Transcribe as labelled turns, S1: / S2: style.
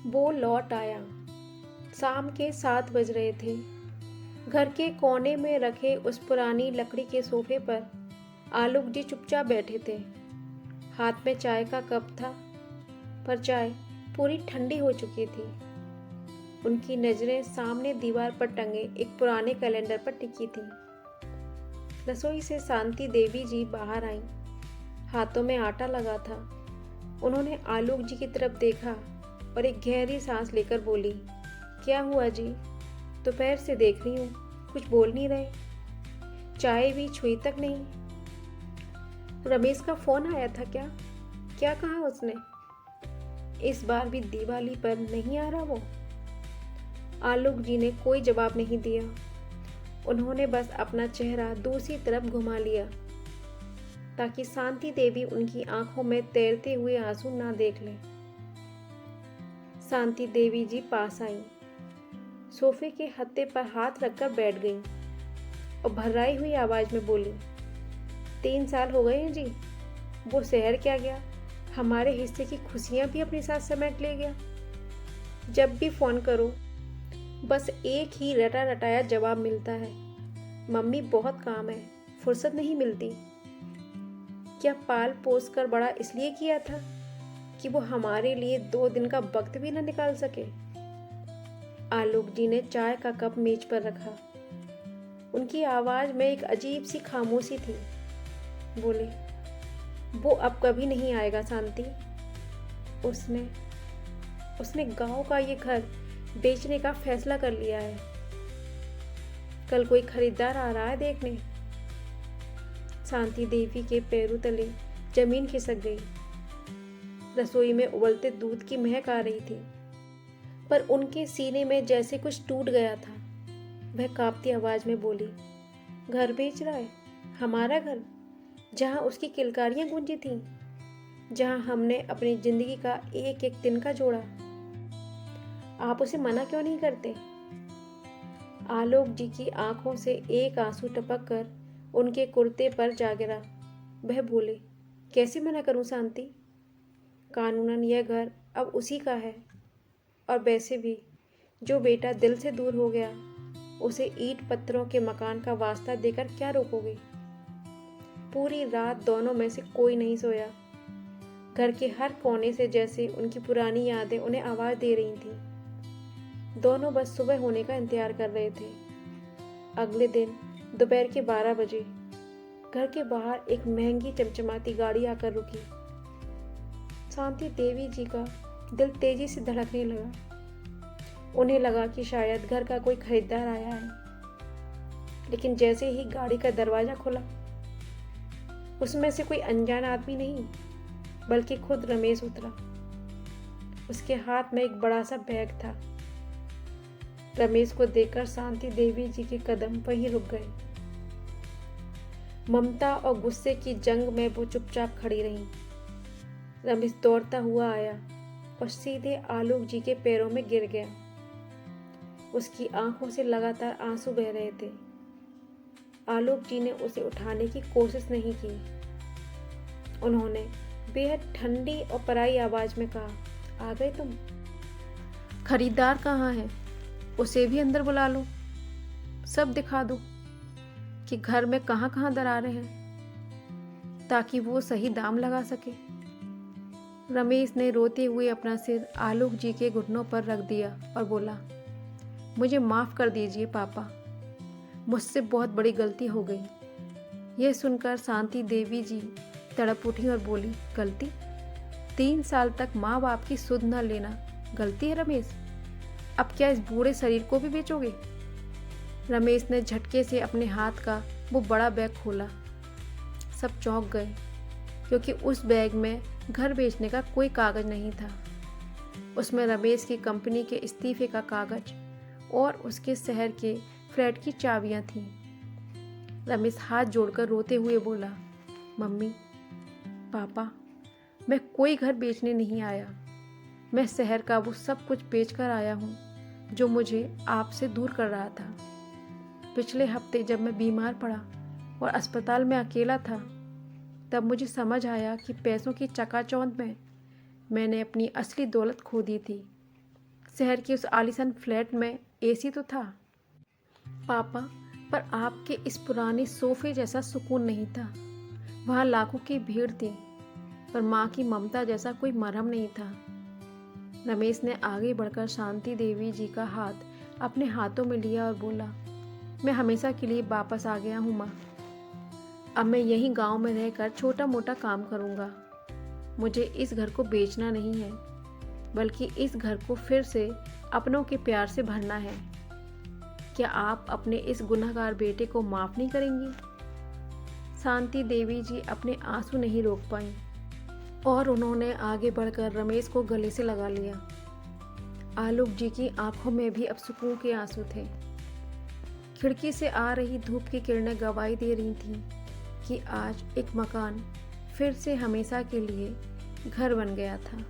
S1: वो लौट आया। शाम के 7 बज रहे थे। घर के कोने में रखे उस पुरानी लकड़ी के सोफे पर आलोक जी चुपचाप बैठे थे। हाथ में चाय का कप था, पर चाय पूरी ठंडी हो चुकी थी। उनकी नजरें सामने दीवार पर टंगे एक पुराने कैलेंडर पर टिकी थी। रसोई से शांति देवी जी बाहर आईं। हाथों में आटा लगा था। उन्होंने आलोक जी की तरफ देखा और एक गहरी सांस लेकर बोली, क्या हुआ जी? दोपहर से देख रही हूँ, कुछ बोल नहीं रहे, चाय भी छुई तक नहीं। रमेश का फोन आया था क्या? क्या कहा उसने? इस बार भी दिवाली पर नहीं आ रहा वो? आलोक जी ने कोई जवाब नहीं दिया। उन्होंने बस अपना चेहरा दूसरी तरफ घुमा लिया ताकि शांति देवी उनकी आंखों में तैरते हुए आंसू ना देख लें। शांति देवी जी पास आईं, सोफे के हत्थे पर हाथ रखकर बैठ गईं और भर्राई हुई आवाज में बोली, 3 साल हो गए हैं जी। वो शहर क्या गया, हमारे हिस्से की खुशियां भी अपने साथ समेट ले गया। जब भी फोन करो बस एक ही रटा रटाया जवाब मिलता है, मम्मी बहुत काम है, फुर्सत नहीं मिलती। क्या पाल पोस कर बड़ा इसलिए किया था कि वो हमारे लिए 2 दिन का वक्त भी न निकाल सके? आलोक जी ने चाय का कप मेज पर रखा। उनकी आवाज में एक अजीब सी खामोशी थी। बोले, वो अब कभी नहीं आएगा शांति। उसने उसने गांव का ये घर बेचने का फैसला कर लिया है। कल कोई खरीदार आ रहा है देखने। शांति देवी के पैरों तले जमीन खिसक गई। रसोई में उबलते दूध की महक आ रही थी, पर उनके सीने में जैसे कुछ टूट गया था। वह कांपती आवाज में बोली, घर बेच रहा है? हमारा घर, जहां उसकी किलकारियां गूंजी थीं, जहां हमने अपनी जिंदगी का एक एक दिन का जोड़ा। आप उसे मना क्यों नहीं करते? आलोक जी की आंखों से एक आंसू टपक कर उनके कुर्ते पर जा गिरा। वह बोले, कैसे मना करूं शांति? कानूनन यह घर अब उसी का है, और वैसे भी जो बेटा दिल से दूर हो गया उसे ईंट पत्थरों के मकान का वास्ता देकर क्या रोकोगे? पूरी रात दोनों में से कोई नहीं सोया। घर के हर कोने से जैसे उनकी पुरानी यादें उन्हें आवाज दे रही थी। दोनों बस सुबह होने का इंतजार कर रहे थे। अगले दिन दोपहर के 12 बजे घर के बाहर एक महंगी चमचमाती गाड़ी आकर रुकी। शांति देवी जी का दिल तेजी से धड़कने लगा। उन्हें लगा कि शायद घर का कोई खरीदार आया है, लेकिन जैसे ही गाड़ी का दरवाजा खुला, उसमें से कोई अनजान आदमी नहीं बल्कि खुद रमेश उतरा। उसके हाथ में एक बड़ा सा बैग था। रमेश को देखकर शांति देवी जी के कदम वहीं रुक गए। ममता और गुस्से की जंग में वो चुपचाप खड़ी रहीं। रमेश दौड़ता हुआ आया और सीधे आलोक जी के पैरों में गिर गया। उसकी आंखों से लगातार आंसू बह रहे थे। आलोक जी ने उसे उठाने की कोशिश नहीं की। उन्होंने बेहद ठंडी और पराई आवाज में कहा, आ गए तुम? खरीदार कहाँ है? उसे भी अंदर बुला लो, सब दिखा दो कि घर में कहाँ कहाँ दरारें हैं, ताकि वो सही दाम लगा सके। रमेश ने रोते हुए अपना सिर आलोक जी के घुटनों पर रख दिया और बोला, मुझे माफ़ कर दीजिए पापा, मुझसे बहुत बड़ी गलती हो गई। यह सुनकर शांति देवी जी तड़प उठी और बोली, गलती? 3 साल तक माँ बाप की सुध न लेना गलती है रमेश? अब क्या इस बूढ़े शरीर को भी बेचोगे? रमेश ने झटके से अपने हाथ का वो बड़ा बैग खोला। सब चौंक गए, क्योंकि उस बैग में घर बेचने का कोई कागज नहीं था। उसमें रमेश की कंपनी के इस्तीफे का कागज और उसके शहर के फ्लैट की चाबियां थीं। रमेश हाथ जोड़कर रोते हुए बोला, मम्मी, पापा, मैं कोई घर बेचने नहीं आया। मैं शहर का वो सब कुछ बेचकर आया हूँ जो मुझे आपसे दूर कर रहा था। पिछले हफ्ते जब मैं बीमार पड़ा और अस्पताल में अकेला था, तब मुझे समझ आया कि पैसों की चकाचौंध में मैंने अपनी असली दौलत खो दी थी। शहर के उस आलीशान फ्लैट में एसी तो था पापा, पर आपके इस पुराने सोफे जैसा सुकून नहीं था। वहाँ लाखों की भीड़ थी, पर माँ की ममता जैसा कोई मरहम नहीं था। रमेश ने आगे बढ़कर शांति देवी जी का हाथ अपने हाथों में लिया और बोला, मैं हमेशा के लिए वापस आ गया हूँ माँ। अब मैं यहीं गांव में रहकर छोटा मोटा काम करूँगा। मुझे इस घर को बेचना नहीं है, बल्कि इस घर को फिर से अपनों के प्यार से भरना है। क्या आप अपने इस गुनहगार बेटे को माफ़ नहीं करेंगी? शांति देवी जी अपने आंसू नहीं रोक पाईं और उन्होंने आगे बढ़कर रमेश को गले से लगा लिया। आलोक जी की आंखों में भी अब सुकून के आंसू थे। खिड़की से आ रही धूप की किरणें गवाही दे रही थीं कि आज एक मकान फिर से हमेशा के लिए घर बन गया था।